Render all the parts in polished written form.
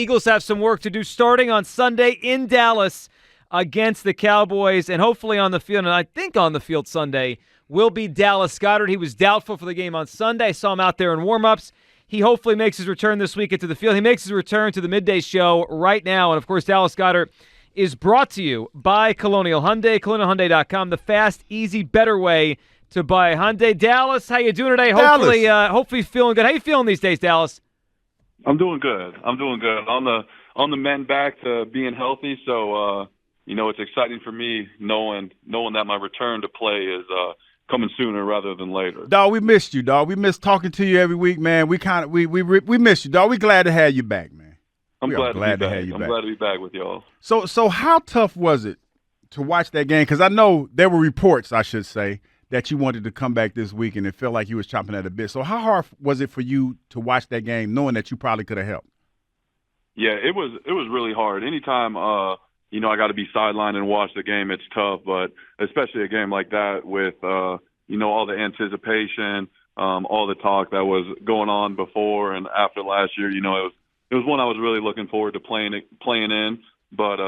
Eagles have some work to do starting on Sunday in Dallas against the Cowboys, and hopefully on the field, and I think on the field Sunday, will be Dallas Goedert. He was doubtful for the game on Sunday. I saw him out there in warm-ups. He hopefully makes his return this week into the field. He makes his return to the Midday Show right now, and of course, Dallas Goedert is brought to you by Colonial Hyundai, colonialhyundai.com, the fast, easy, better way to buy Hyundai. Dallas, how you doing today? Hopefully feeling good. How you feeling these days, Dallas? I'm doing good. On the mend back to being healthy, so it's exciting for me knowing that my return to play is coming sooner rather than later. Dog, we missed you, dog. We missed talking to you every week, man. We missed you, dog. We glad to have you back, man. I'm glad to be back with y'all. So how tough was it to watch that game? Because I know there were reports, I should say, that you wanted to come back this week, and it felt like you was chomping at a bit. So how hard was it for you to watch that game, knowing that you probably could have helped? Yeah, it was really hard. Anytime I got to be sidelined and watch the game, it's tough. But especially a game like that with all the anticipation, all the talk that was going on before and after last year. It was one I was really looking forward to playing in. But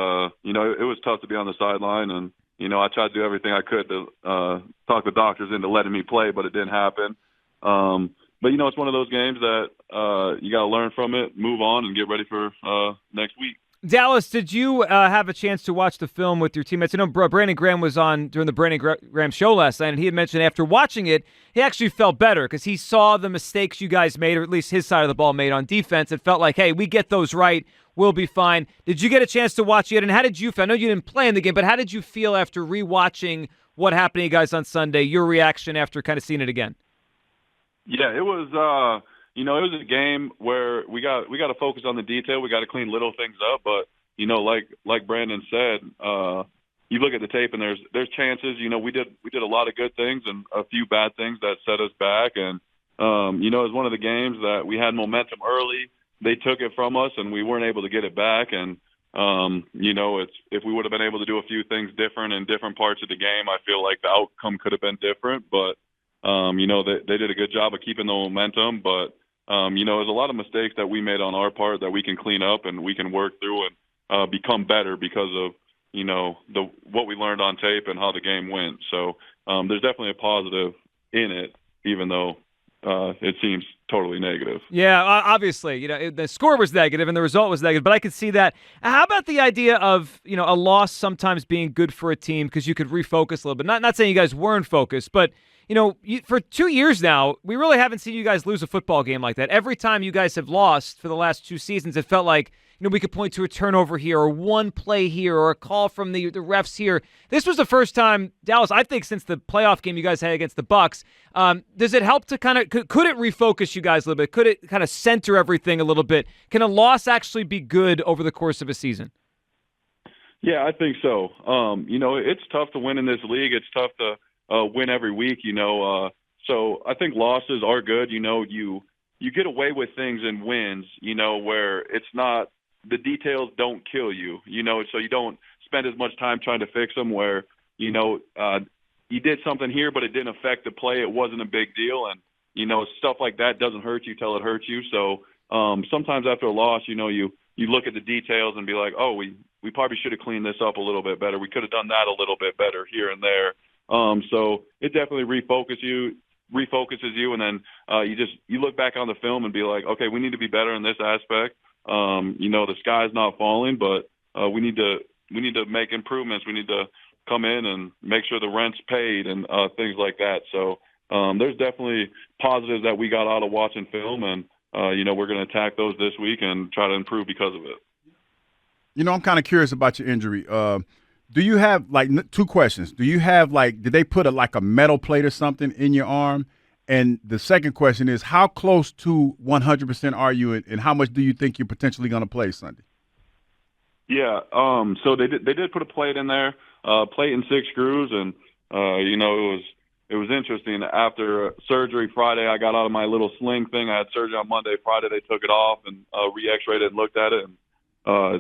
it was tough to be on the sideline, and I tried to do everything I could to talk the doctors into letting me play, but it didn't happen. But it's one of those games that you got to learn from it, move on, and get ready for next week. Dallas, did you have a chance to watch the film with your teammates? I know Brandon Graham was on during the Brandon Graham show last night, and he had mentioned after watching it, he actually felt better because he saw the mistakes you guys made, or at least his side of the ball made on defense, and felt like, hey, we get those right, we'll be fine. Did you get a chance to watch it, and how did you feel? I know you didn't play in the game, but how did you feel after rewatching what happened to you guys on Sunday, your reaction after kind of seeing it again? Yeah, it was it was a game where we got to focus on the detail. We got to clean little things up, but like Brandon said, you look at the tape and there's chances. We did a lot of good things and a few bad things that set us back. And it was one of the games that we had momentum early. They took it from us, and we weren't able to get it back. And it's if we would have been able to do a few things different in different parts of the game, I feel like the outcome could have been different. But they did a good job of keeping the momentum, but there's a lot of mistakes that we made on our part that we can clean up and we can work through and become better because of what we learned on tape and how the game went. So there's definitely a positive in it, even though it seems totally negative. Yeah, obviously, the score was negative and the result was negative, but I could see that. How about the idea of a loss sometimes being good for a team because you could refocus a little bit? Not saying you guys weren't focused, but for 2 years now, we really haven't seen you guys lose a football game like that. Every time you guys have lost for the last 2 seasons, it felt like, we could point to a turnover here or one play here or a call from the refs here. This was the first time, Dallas, I think, since the playoff game you guys had against the Bucs. Does it help to could it refocus you guys a little bit? Could it kind of center everything a little bit? Can a loss actually be good over the course of a season? Yeah, I think so. It's tough to win in this league. It's tough to win every week, so I think losses are good. You get away with things in wins, where it's not, the details don't kill you, so you don't spend as much time trying to fix them where, you did something here, but it didn't affect the play. It wasn't a big deal. And, stuff like that doesn't hurt you till it hurts you. So sometimes after a loss, you look at the details and be like, oh, we probably should have cleaned this up a little bit better. We could have done that a little bit better here and there. So it definitely refocuses you, and then you look back on the film and be like, okay, we need to be better in this aspect. The sky's not falling, but we need to make improvements. We need to come in and make sure the rent's paid and things like that. So there's definitely positives that we got out of watching film, and we're going to attack those this week and try to improve because of it. I'm kind of curious about your injury. Do you have, 2 questions? Do you have, did they put a metal plate or something in your arm? And the second question is, how close to 100% are you, and how much do you think you're potentially going to play Sunday? Yeah, so they did put a plate in there, plate and 6 screws, and, it was interesting. After surgery Friday, I got out of my little sling thing. I had surgery on Monday. Friday, they took it off and re-x-rayed it and looked at it, and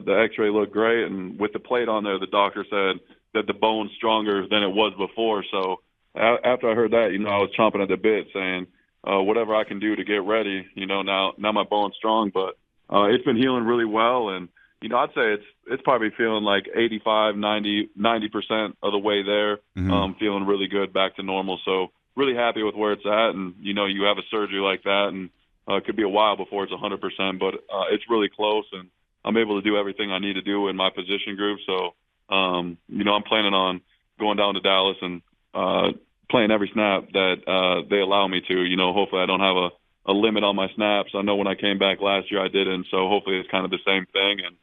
the x-ray looked great, and with the plate on there, the doctor said that the bone's stronger than it was before. So after I heard that, I was chomping at the bit saying, whatever I can do to get ready, now my bone's strong, but it's been healing really well. And, I'd say it's probably feeling like 85, 90% of the way there, feeling really good, back to normal. So really happy with where it's at. And, you have a surgery like that, and it could be a while before it's 100%, but it's really close, and I'm able to do everything I need to do in my position group. So, I'm planning on going down to Dallas and playing every snap that they allow me to. Hopefully I don't have a limit on my snaps. I know when I came back last year I didn't, so hopefully it's kind of the same thing, and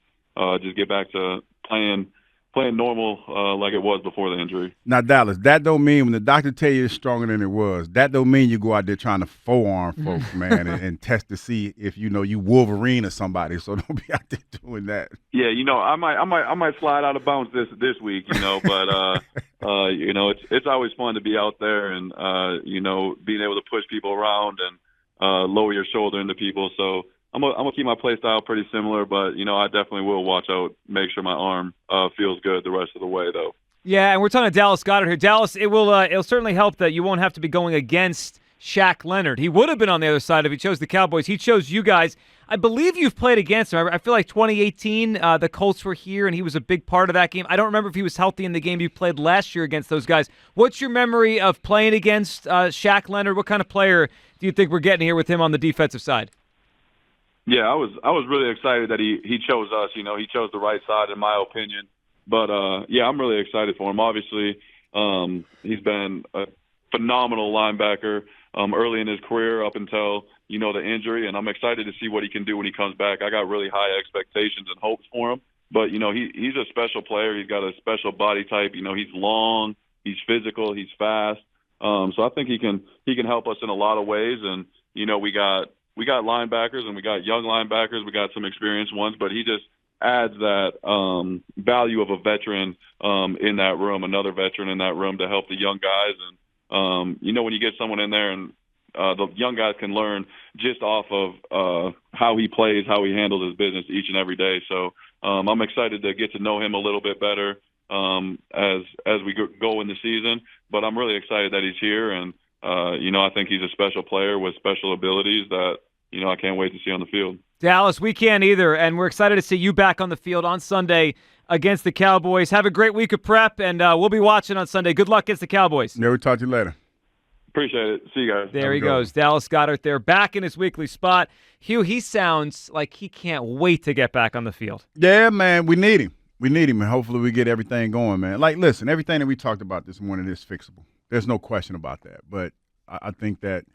just get back to playing normal like it was before the injury. Now, Dallas, that don't mean when the doctor tell you it's stronger than it was, that don't mean you go out there trying to forearm folks, man, and test to see if you Wolverine or somebody. So don't be out there doing that. Yeah, I might slide out of bounds this week, but it's always fun to be out there and being able to push people around and lower your shoulder into people. So I'm gonna keep my play style pretty similar, but I definitely will watch out, make sure my arm feels good the rest of the way, though. Yeah, and we're talking to Dallas Goedert here. Dallas, it'll certainly help that you won't have to be going against Shaq Leonard. He would have been on the other side if he chose the Cowboys. He chose you guys. I believe you've played against him. I feel like 2018, the Colts were here, and he was a big part of that game. I don't remember if he was healthy in the game you played last year against those guys. What's your memory of playing against Shaq Leonard? What kind of player do you think we're getting here with him on the defensive side? Yeah, I was really excited that he chose us. He chose the right side, in my opinion. But, I'm really excited for him. Obviously, he's been a phenomenal linebacker early in his career up until, the injury. And I'm excited to see what he can do when he comes back. I got really high expectations and hopes for him. But, he's a special player. He's got a special body type. He's long, he's physical, he's fast. So I think he can help us in a lot of ways. And, we got linebackers and we got young linebackers. We got some experienced ones, but he just adds that value of a veteran in that room, another veteran in that room to help the young guys. And, when you get someone in there and the young guys can learn just off of how he plays, how he handles his business each and every day. So I'm excited to get to know him a little bit better as we go in the season. But I'm really excited that he's here. And, I think he's a special player with special abilities that, I can't wait to see on the field. Dallas, we can't either, and we're excited to see you back on the field on Sunday against the Cowboys. Have a great week of prep, and we'll be watching on Sunday. Good luck against the Cowboys. Never talk to you later. Appreciate it. See you guys. There he goes. Dallas Goedert there, back in his weekly spot. Hugh, he sounds like he can't wait to get back on the field. Yeah, man, we need him. We need him, and hopefully we get everything going, man. Like, listen, everything that we talked about this morning is fixable. There's no question about that. But I think that,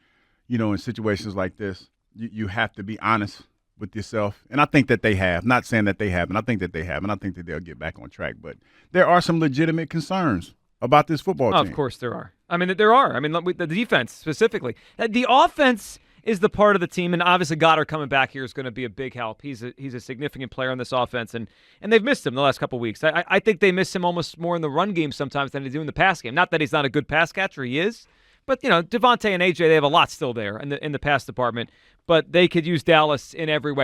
in situations like this, you have to be honest with yourself. And I think that they have. Not saying that they haven't. I think that they have, and I think that they'll get back on track. But there are some legitimate concerns about this football team. Of course there are. There are. The defense specifically. The offense is the part of the team, and obviously Goddard coming back here is going to be a big help. He's a significant player on this offense, and they've missed him the last couple of weeks. I think they miss him almost more in the run game sometimes than they do in the pass game. Not that he's not a good pass catcher. He is. But, Devontae and AJ, they have a lot still there in the pass department. But they could use Dallas in every way.